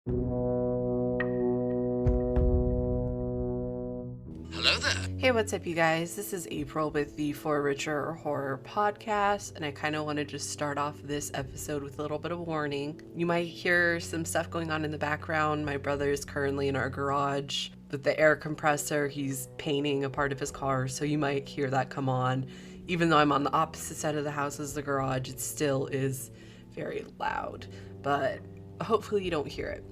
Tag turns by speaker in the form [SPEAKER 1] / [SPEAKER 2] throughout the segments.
[SPEAKER 1] Hello there.
[SPEAKER 2] Hey, what's up, you guys? This is April with the For Richer Horror Podcast, and I kind of want to just start off this episode with a little bit of warning. You might hear some stuff going on in the background. My brother is currently in our garage with the air compressor. He's painting a part of his car, so you might hear that come on. Even though I'm on the opposite side of the house as the garage, it still is very loud, but hopefully you don't hear it.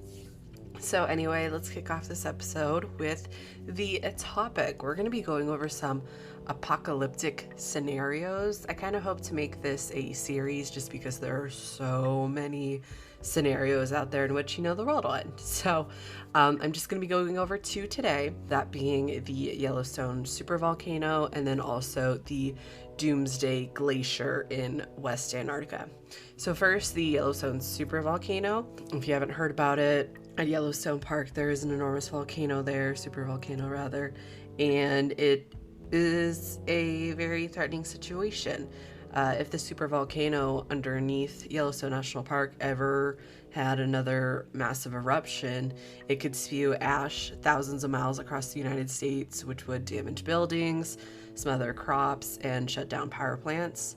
[SPEAKER 2] So anyway, let's kick off this episode with the topic. We're going to be going over some apocalyptic scenarios. I kind of hope to make this a series just because there are so many scenarios out there in which, the world will end. So I'm just going to be going over two today, that being the Yellowstone supervolcano and then also the Doomsday Glacier in West Antarctica. So first, the Yellowstone supervolcano. If you haven't heard about it, at Yellowstone Park, there is an enormous volcano there, supervolcano rather, and it is a very threatening situation. If the supervolcano underneath Yellowstone National Park ever had another massive eruption, it could spew ash thousands of miles across the United States, which would damage buildings, smother crops, and shut down power plants.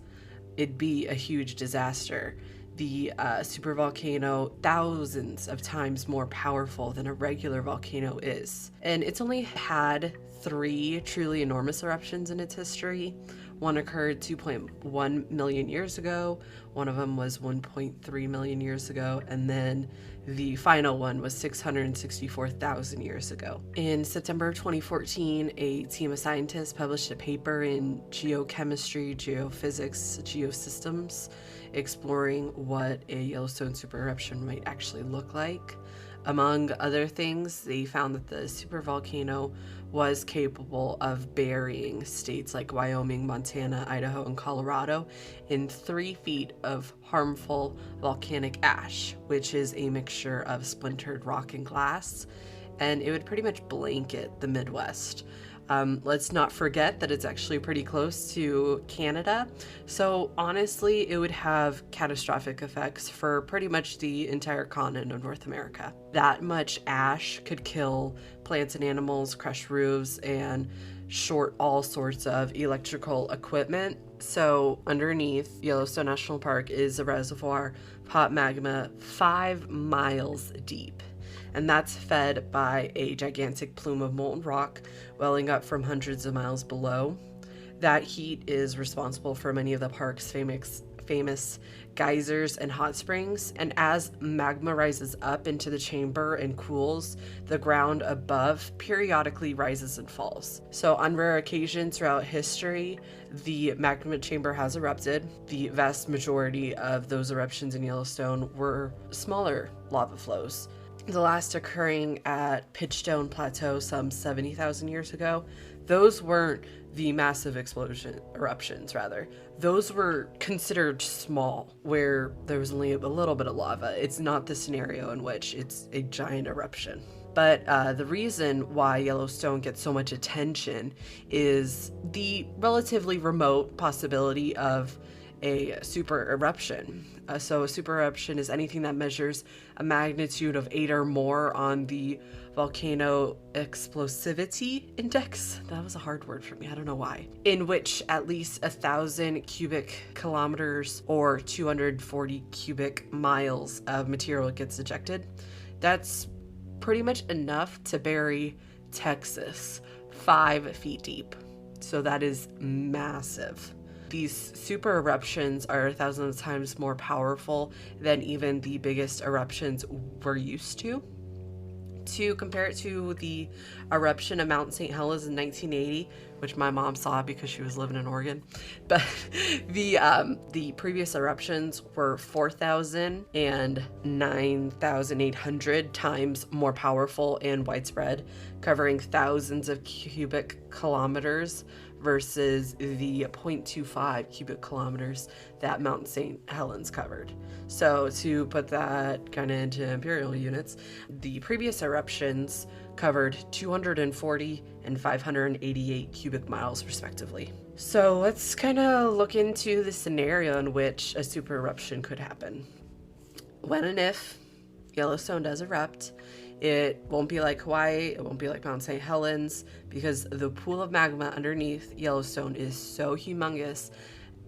[SPEAKER 2] It'd be a huge disaster. The supervolcano, thousands of times more powerful than a regular volcano is. And it's only had 3 truly enormous eruptions in its history. One occurred 2.1 million years ago, one of them was 1.3 million years ago, and then the final one was 664,000 years ago. In September of 2014, a team of scientists published a paper in geochemistry, geophysics, geosystems, exploring what a Yellowstone super eruption might actually look like. Among other things, they found that the supervolcano was capable of burying states like Wyoming, Montana, Idaho, and Colorado in 3 feet of harmful volcanic ash, which is a mixture of splintered rock and glass, and it would pretty much blanket the Midwest. Let's not forget that it's actually pretty close to Canada, so honestly, it would have catastrophic effects for pretty much the entire continent of North America. That much ash could kill plants and animals, crush roofs, and short all sorts of electrical equipment. So underneath Yellowstone National Park is a reservoir of hot magma 5 miles deep. And that's fed by a gigantic plume of molten rock welling up from hundreds of miles below. That heat is responsible for many of the park's famous geysers and hot springs, and as magma rises up into the chamber and cools, the ground above periodically rises and falls. So on rare occasions throughout history, the magma chamber has erupted. The vast majority of those eruptions in Yellowstone were smaller lava flows. The last occurring at Pitchstone Plateau some 70,000 years ago, those weren't the massive eruptions. Those were considered small, where there was only a little bit of lava. It's not the scenario in which it's a giant eruption. But the reason why Yellowstone gets so much attention is the relatively remote possibility of a super eruption. So a super eruption is anything that measures a magnitude of 8 or more on the volcano explosivity index. That was a hard word for me, I don't know why. In which at least 1,000 cubic kilometers or 240 cubic miles of material gets ejected. That's pretty much enough to bury Texas 5 feet deep. So that is massive. These super eruptions are thousands of times more powerful than even the biggest eruptions we're used to. To compare it to the eruption of Mount St. Helens in 1980, which my mom saw because she was living in Oregon, but the previous eruptions were 4,000 and 9,800 times more powerful and widespread, covering thousands of cubic kilometers versus the 0.25 cubic kilometers that Mount St. Helens covered. So to put that kind of into imperial units, the previous eruptions covered 240 and 588 cubic miles respectively. So let's kind of look into the scenario in which a super eruption could happen. When and if Yellowstone does erupt, it won't be like Hawaii, it won't be like Mount St. Helens, because the pool of magma underneath Yellowstone is so humongous,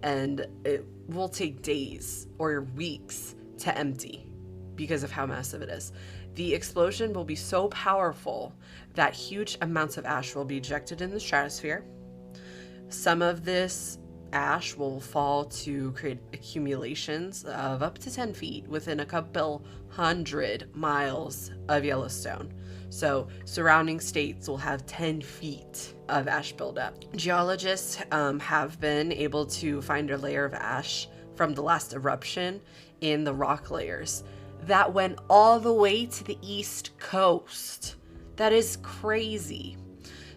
[SPEAKER 2] and it will take days or weeks to empty because of how massive it is. The explosion will be so powerful that huge amounts of ash will be ejected in the stratosphere. Some of this ash will fall to create accumulations of up to 10 feet within a couple 100 miles of Yellowstone. So surrounding states will have 10 feet of ash buildup. Geologists have been able to find a layer of ash from the last eruption in the rock layers that went all the way to the East Coast. That is crazy.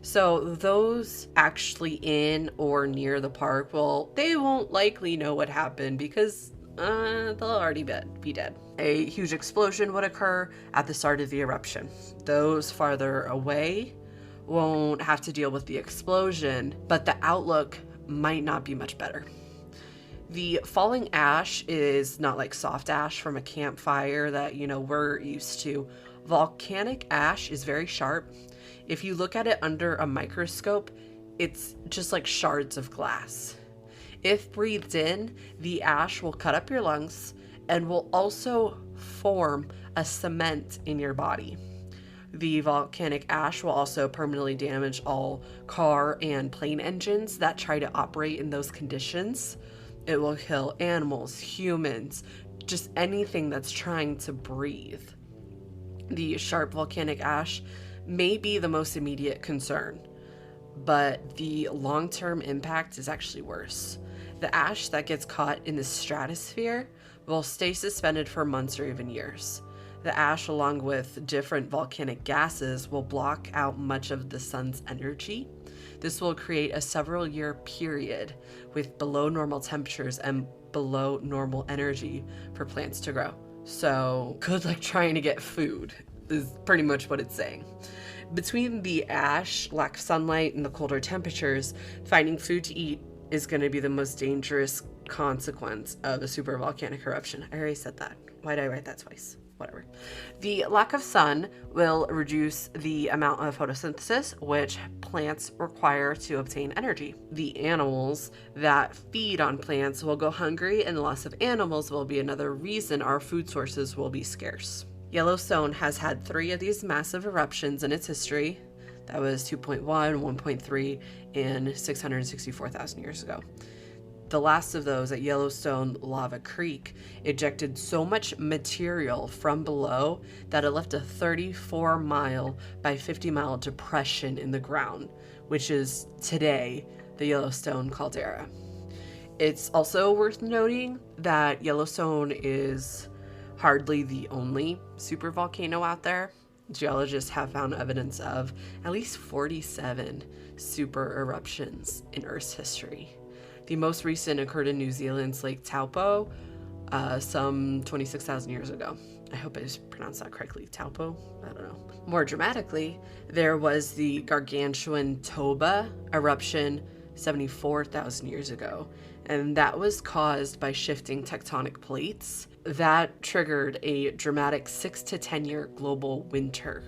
[SPEAKER 2] So those actually in or near the park, well, they won't likely know what happened because they'll already be dead. A huge explosion would occur at the start of the eruption. Those farther away won't have to deal with the explosion, but the outlook might not be much better. The falling ash is not like soft ash from a campfire that, we're used to. Volcanic ash is very sharp. If you look at it under a microscope, it's just like shards of glass. If breathed in, the ash will cut up your lungs and will also form a cement in your body. The volcanic ash will also permanently damage all car and plane engines that try to operate in those conditions. It will kill animals, humans, just anything that's trying to breathe. The sharp volcanic ash may be the most immediate concern, but the long-term impact is actually worse. The ash that gets caught in the stratosphere will stay suspended for months or even years. The ash, along with different volcanic gases, will block out much of the sun's energy. This will create a several-year period with below normal temperatures and below normal energy for plants to grow. So, good luck trying to get food is pretty much what it's saying. Between the ash, lack of sunlight, and the colder temperatures, finding food to eat is going to be the most dangerous consequence of a supervolcanic eruption. I already said that. Why did I write that twice? Whatever. The lack of sun will reduce the amount of photosynthesis, which plants require to obtain energy. The animals that feed on plants will go hungry, and the loss of animals will be another reason our food sources will be scarce. Yellowstone has had 3 of these massive eruptions in its history. That was 2.1, 1.3, and 664,000 years ago. The last of those at Yellowstone Lava Creek ejected so much material from below that it left a 34-mile by 50-mile depression in the ground, which is today the Yellowstone Caldera. It's also worth noting that Yellowstone is hardly the only supervolcano out there. Geologists have found evidence of at least 47 super eruptions in Earth's history. The most recent occurred in New Zealand's Lake Taupo, some 26,000 years ago. I hope I just pronounced that correctly. Taupo? I don't know. More dramatically, there was the gargantuan Toba eruption 74,000 years ago, and that was caused by shifting tectonic plates. That triggered a dramatic 6 to 10 year global winter,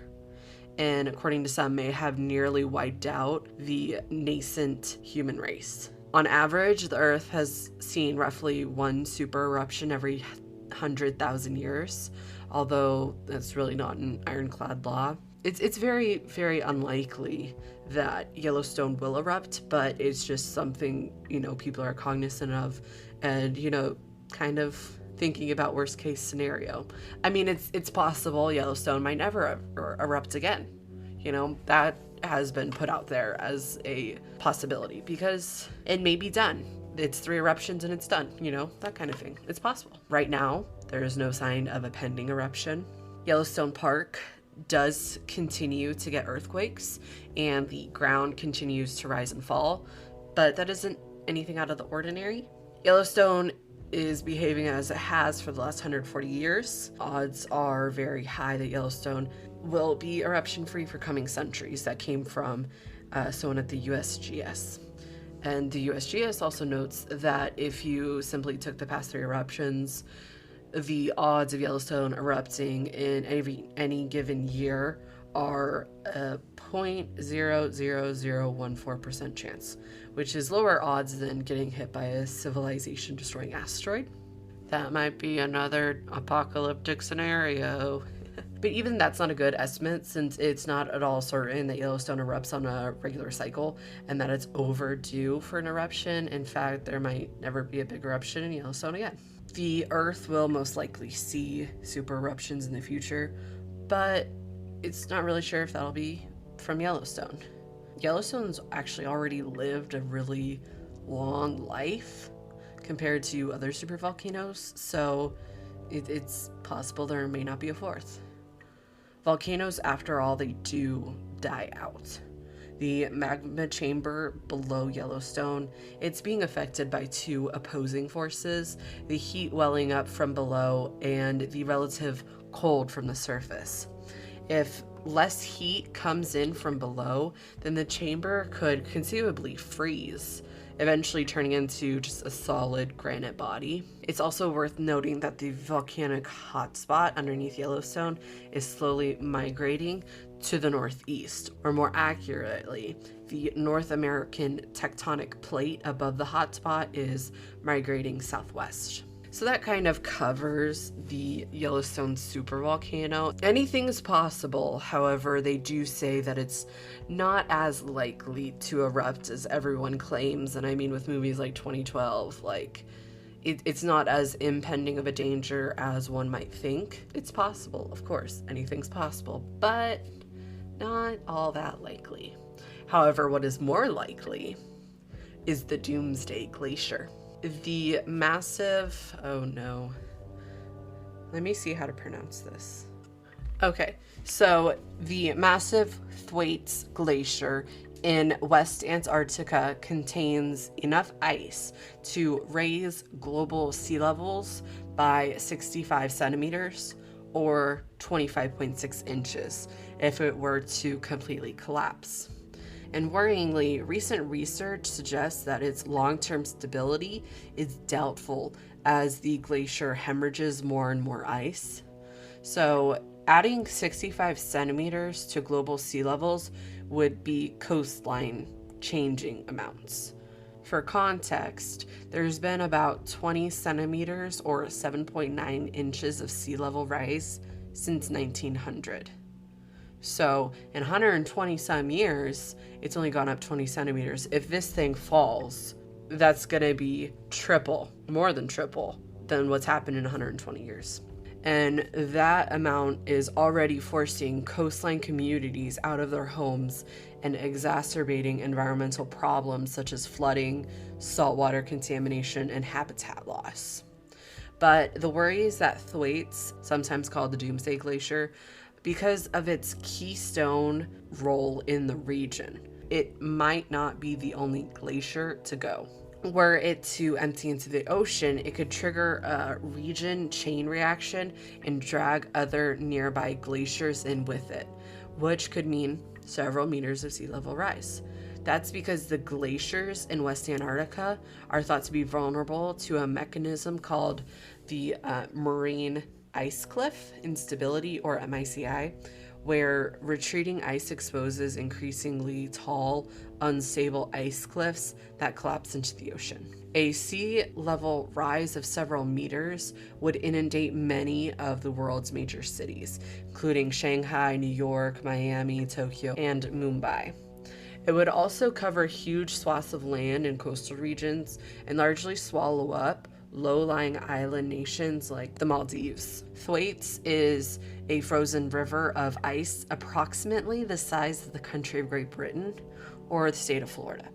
[SPEAKER 2] and according to some, may have nearly wiped out the nascent human race. On average, the Earth has seen roughly 1 super eruption every 100,000 years, although that's really not an ironclad law. It's very, very unlikely that Yellowstone will erupt, but it's just something, people are cognizant of and, kind of thinking about worst case scenario. I mean, it's possible Yellowstone might never erupt again. That has been put out there as a possibility because it may be done. It's 3 eruptions and it's done, that kind of thing. It's possible. Right now, there is no sign of a pending eruption. Yellowstone Park does continue to get earthquakes and the ground continues to rise and fall, but that isn't anything out of the ordinary. Yellowstone is behaving as it has for the last 140 years. Odds are very high that Yellowstone will be eruption free for coming centuries. That came from someone at the USGS. And the USGS also notes that if you simply took the past 3 eruptions, the odds of Yellowstone erupting in any given year are a 0.00014% chance, which is lower odds than getting hit by a civilization-destroying asteroid. That might be another apocalyptic scenario. But even that's not a good estimate, since it's not at all certain that Yellowstone erupts on a regular cycle and that it's overdue for an eruption. In fact, there might never be a big eruption in Yellowstone again. The Earth will most likely see super eruptions in the future, but it's not really sure if that'll be from Yellowstone. Yellowstone's actually already lived a really long life compared to other supervolcanoes, so it's possible there may not be a fourth. Volcanoes, after all, they do die out. The magma chamber below Yellowstone, it's being affected by two opposing forces, the heat welling up from below and the relative cold from the surface. If less heat comes in from below, then the chamber could conceivably freeze, eventually turning into just a solid granite body. It's also worth noting that the volcanic hotspot underneath Yellowstone is slowly migrating to the northeast, or more accurately, the North American tectonic plate above the hotspot is migrating southwest. So that kind of covers the Yellowstone supervolcano. Anything is possible, however, they do say that it's not as likely to erupt as everyone claims. And I mean, with movies like 2012, it's not as impending of a danger as one might think. It's possible, of course, anything's possible, but not all that likely. However, what is more likely is the Doomsday Glacier. The massive, oh no, let me see how to pronounce this. Okay, so the massive Thwaites Glacier in West Antarctica contains enough ice to raise global sea levels by 65 centimeters or 25.6 inches if it were to completely collapse. And worryingly, recent research suggests that its long-term stability is doubtful as the glacier hemorrhages more and more ice. So adding 65 centimeters to global sea levels would be coastline changing amounts. For context, there's been about 20 centimeters or 7.9 inches of sea level rise since 1900. So in 120 some years, it's only gone up 20 centimeters. If this thing falls, that's gonna be triple, more than triple, than what's happened in 120 years. And that amount is already forcing coastline communities out of their homes and exacerbating environmental problems such as flooding, saltwater contamination, and habitat loss. But the worry is that Thwaites, sometimes called the Doomsday Glacier, because of its keystone role in the region, it might not be the only glacier to go. Were it to empty into the ocean, it could trigger a region chain reaction and drag other nearby glaciers in with it, which could mean several meters of sea level rise. That's because the glaciers in West Antarctica are thought to be vulnerable to a mechanism called the marine ice cliff instability, or MICI, where retreating ice exposes increasingly tall, unstable ice cliffs that collapse into the ocean. A sea level rise of several meters would inundate many of the world's major cities, including Shanghai, New York, Miami, Tokyo, and Mumbai. It would also cover huge swaths of land in coastal regions and largely swallow up low-lying island nations like the Maldives. Thwaites is a frozen river of ice approximately the size of the country of Great Britain or the state of Florida.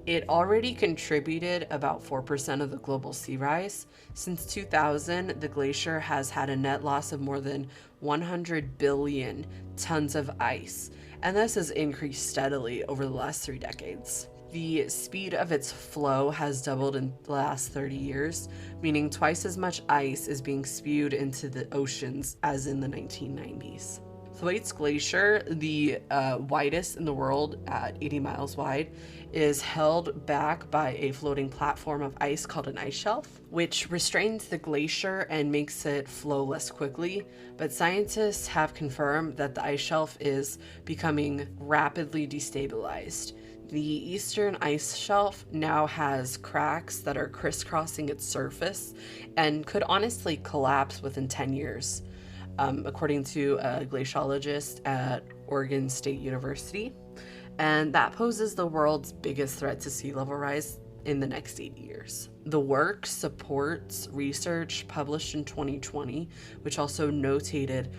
[SPEAKER 2] It already contributed about 4% of the global sea rise. Since 2000, the glacier has had a net loss of more than 100 billion tons of ice, and this has increased steadily over the last 3 decades. The speed of its flow has doubled in the last 30 years, meaning twice as much ice is being spewed into the oceans as in the 1990s. Thwaites Glacier, the widest in the world at 80 miles wide, is held back by a floating platform of ice called an ice shelf, which restrains the glacier and makes it flow less quickly. But scientists have confirmed that the ice shelf is becoming rapidly destabilized. The eastern ice shelf now has cracks that are crisscrossing its surface and could honestly collapse within 10 years. According to a glaciologist at Oregon State University. And that poses the world's biggest threat to sea level rise in the next 80 years. The work supports research published in 2020, which also notated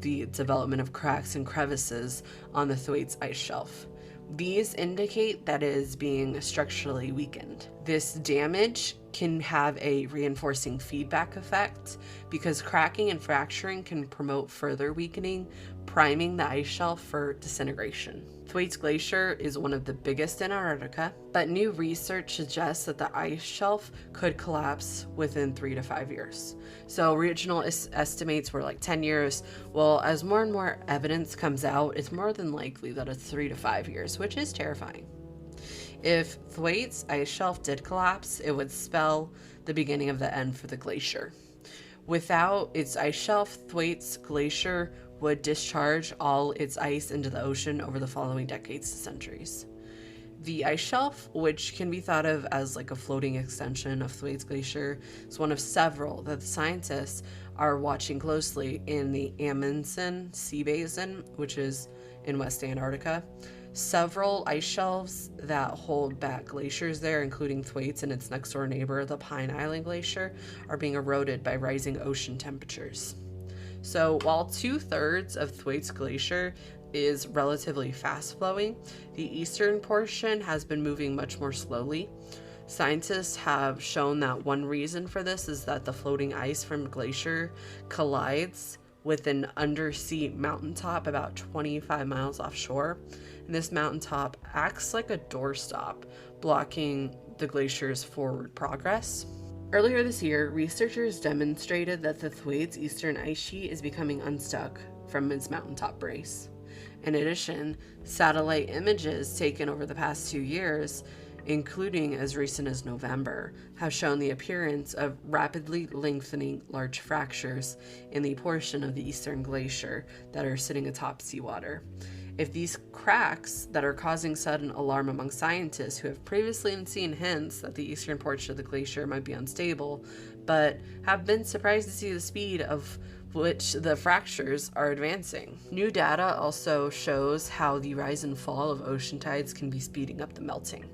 [SPEAKER 2] the development of cracks and crevices on the Thwaites ice shelf. These indicate that it is being structurally weakened. This damage can have a reinforcing feedback effect because cracking and fracturing can promote further weakening, priming the ice shelf for disintegration. Thwaites Glacier is one of the biggest in Antarctica, but new research suggests that the ice shelf could collapse within 3 to 5 years. So original estimates were like 10 years. Well, as more and more evidence comes out, it's more than likely that it's 3 to 5 years, which is terrifying. If Thwaites ice shelf did collapse, it would spell the beginning of the end for the glacier. Without its ice shelf, Thwaites Glacier would discharge all its ice into the ocean over the following decades to centuries. The ice shelf, which can be thought of as like a floating extension of Thwaites Glacier, is one of several that the scientists are watching closely in the Amundsen Sea Basin, which is in West Antarctica. Several ice shelves that hold back glaciers there, including Thwaites and its next door neighbor, the Pine Island Glacier, are being eroded by rising ocean temperatures. So while 2/3 of Thwaites Glacier is relatively fast flowing, the eastern portion has been moving much more slowly. Scientists have shown that one reason for this is that the floating ice from the glacier collides with an undersea mountaintop about 25 miles offshore. And this mountaintop acts like a doorstop, blocking the glacier's forward progress. Earlier this year, researchers demonstrated that the Thwaites eastern ice sheet is becoming unstuck from its mountaintop brace. In addition, satellite images taken over the past 2 years, including as recent as November, have shown the appearance of rapidly lengthening large fractures in the portion of the eastern glacier that are sitting atop seawater. If these cracks that are causing sudden alarm among scientists who have previously seen hints that the eastern portion of the glacier might be unstable, but have been surprised to see the speed of which the fractures are advancing. New data also shows how the rise and fall of ocean tides can be speeding up the melting.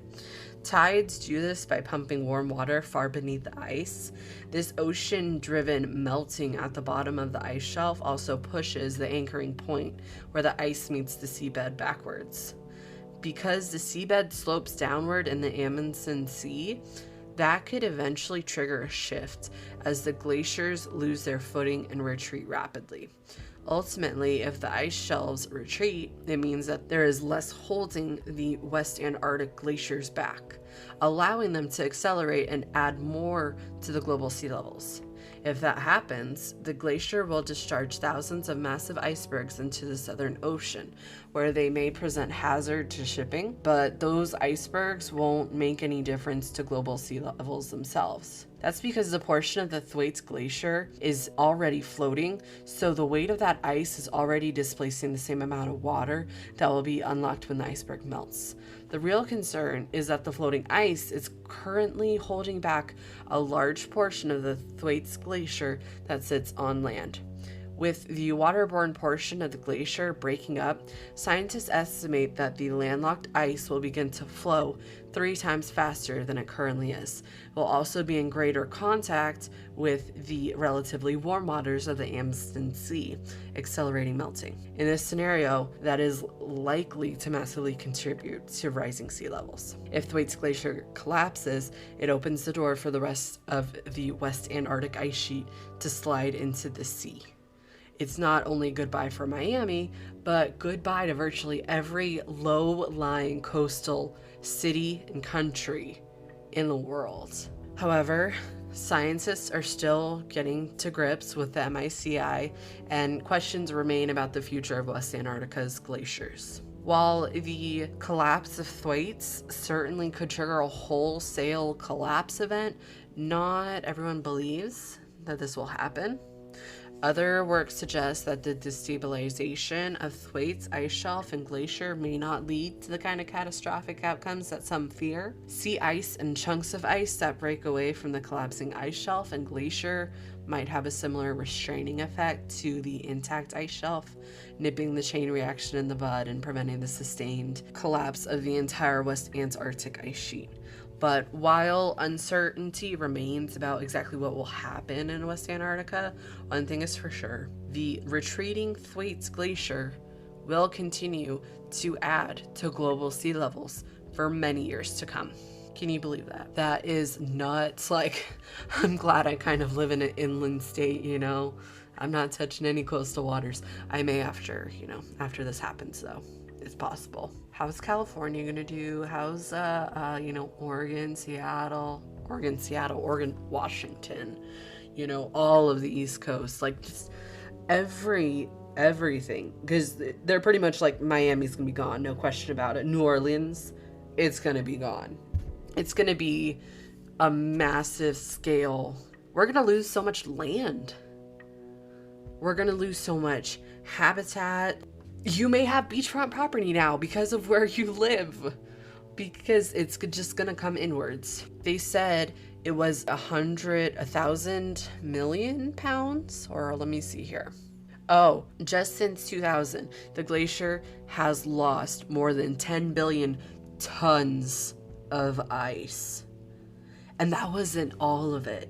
[SPEAKER 2] Tides do this by pumping warm water far beneath the ice. This ocean-driven melting at the bottom of the ice shelf also pushes the anchoring point where the ice meets the seabed backwards. Because the seabed slopes downward in the Amundsen Sea, that could eventually trigger a shift as the glaciers lose their footing and retreat rapidly. Ultimately, if the ice shelves retreat, it means that there is less holding the West Antarctic glaciers back, allowing them to accelerate and add more to the global sea levels. If that happens, the glacier will discharge thousands of massive icebergs into the Southern Ocean, where they may present hazard to shipping, but those icebergs won't make any difference to global sea levels themselves. That's because the portion of the Thwaites Glacier is already floating, so the weight of that ice is already displacing the same amount of water that will be unlocked when the iceberg melts. The real concern is that the floating ice is currently holding back a large portion of the Thwaites Glacier that sits on land. With the waterborne portion of the glacier breaking up, scientists estimate that the landlocked ice will begin to flow 3 times faster than it currently is. It will also be in greater contact with the relatively warm waters of the Amundsen Sea, accelerating melting. In this scenario, that is likely to massively contribute to rising sea levels. If Thwaites Glacier collapses, it opens the door for the rest of the West Antarctic ice sheet to slide into the sea. It's not only goodbye for Miami, but goodbye to virtually every low-lying coastal city and country in the world. However, Scientists are still getting to grips with the MICI, and questions remain about the future of West Antarctica's glaciers. While the collapse of Thwaites certainly could trigger a wholesale collapse event, not everyone believes that this will happen. Other work suggests that the destabilization of Thwaites ice shelf and glacier may not lead to the kind of catastrophic outcomes that some fear. Sea ice and chunks of ice that break away from the collapsing ice shelf and glacier might have a similar restraining effect to the intact ice shelf, nipping the chain reaction in the bud and preventing the sustained collapse of the entire West Antarctic ice sheet. But while uncertainty remains about exactly what will happen in West Antarctica, one thing is for sure: the retreating Thwaites Glacier will continue to add to global sea levels for many years to come. Can you believe that? That is nuts. Like, I'm glad I kind of live in an inland state, you know? I'm not touching any coastal waters. I may after this happens, though. It's possible. How's California gonna do? How's Oregon, Washington, all of the East Coast, like just everything, because they're pretty much like Miami's gonna be gone, no question about it. New Orleans, it's gonna be gone. It's gonna be a massive scale. We're gonna lose so much land. We're gonna lose so much habitat. You may have beachfront property now because of where you live, because it's just gonna come inwards. They said it was 1,000 million pounds, or let me see here. Oh, just since 2000, the glacier has lost more than 10 billion tons of ice. And that wasn't all of it.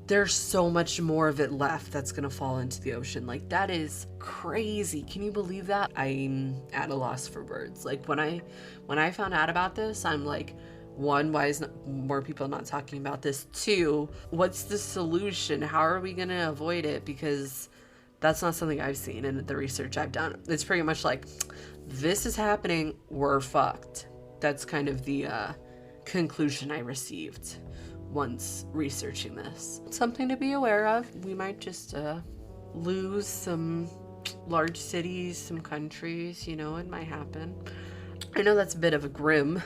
[SPEAKER 2] There's so much more of it left that's gonna fall into the ocean. Like, that is crazy. Can you believe that? I'm at a loss for words. Like, when I found out about this, I'm like, one, why is more people not talking about this? Two, what's the solution? How are we gonna avoid it? Because that's not something I've seen in the research I've done. It's pretty much like, this is happening, we're fucked. That's kind of the conclusion I received once researching this. Something to be aware of. We might just lose some large cities, some countries, it might happen. I know that's a bit of a grim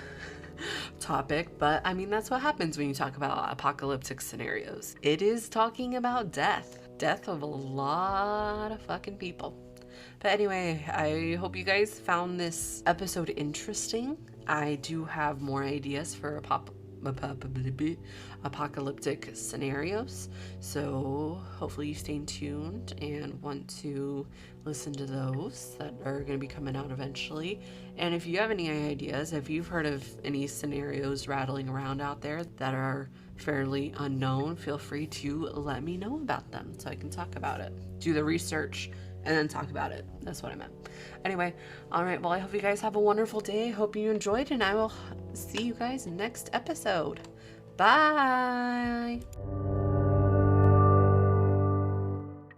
[SPEAKER 2] topic, but I mean, that's what happens when you talk about apocalyptic scenarios. It is talking about death of a lot of fucking people. But anyway, I hope you guys found this episode interesting. I do have more ideas for apocalyptic scenarios, so hopefully you stay tuned and want to listen to those that are going to be coming out eventually. And if you have any ideas, if you've heard of any scenarios rattling around out there that are fairly unknown, feel free to let me know about them so I can talk about it, do the research, and then talk about it. That's what I meant. Anyway, all right, well, I hope you guys have a wonderful day. Hope you enjoyed, and I will see you guys next episode. Bye.